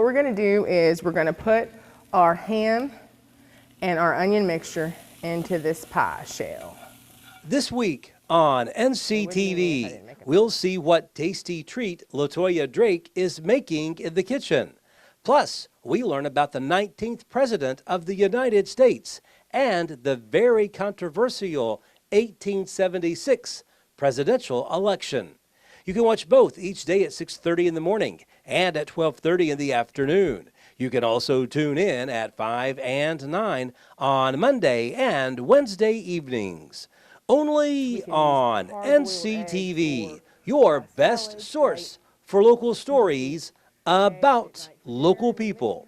we're going to do is we're going to put our ham and our onion mixture into this pie shell. This week on NCTV, we'll see what tasty treat LaToya Drake is making in the kitchen. Plus, we learn about the 19th President of the United States and the very controversial 1876 presidential election. You can watch both each day at 6:30 in the morning and at 12:30 in the afternoon. You can also tune in at 5 and 9 on Monday and Wednesday evenings. Only on NCTV, your best source for local stories about local people.